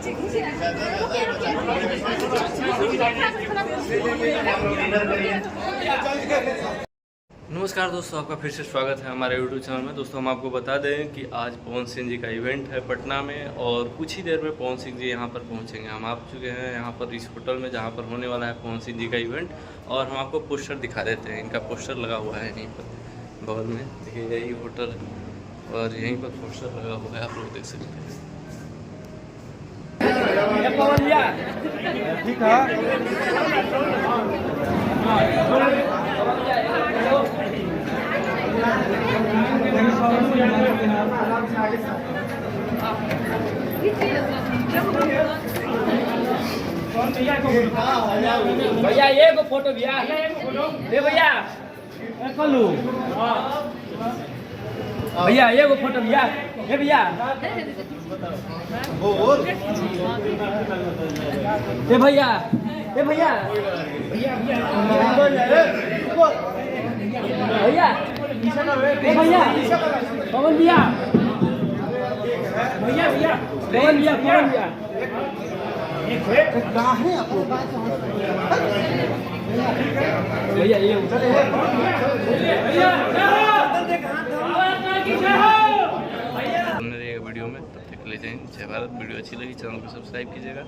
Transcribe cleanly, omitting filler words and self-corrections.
नमस्कार दोस्तों, आपका फिर से स्वागत है हमारे यूट्यूब चैनल में। दोस्तों हम आपको बता दें कि आज पवन सिंह जी का इवेंट है पटना में और कुछ ही देर में पवन सिंह जी यहां पर पहुंचेंगे। हम आ चुके हैं यहां पर इस होटल में जहां पर होने वाला है पवन सिंह जी का इवेंट, और हम आपको पोस्टर दिखा देते हैं। इनका पोस्टर लगा हुआ है यहीं पर बगल में, देखिए यही होटल है और यहीं पर पोस्टर लगा हुआ है, आप लोग देख सकते हैं। भैया ये को फोटो भैया दे भैया कलू भैया ये को फोटो भैया हे भैया हे भैया हे भैया भैया भैया पवन भैया भैया भैया पवन भैया पवन भैया कहाँ है आप लोग? भैया ये वीडियो में तब तक ले जाएंगे। जय भारत। वीडियो अच्छी लगी चैनल को सब्सक्राइब कीजिएगा।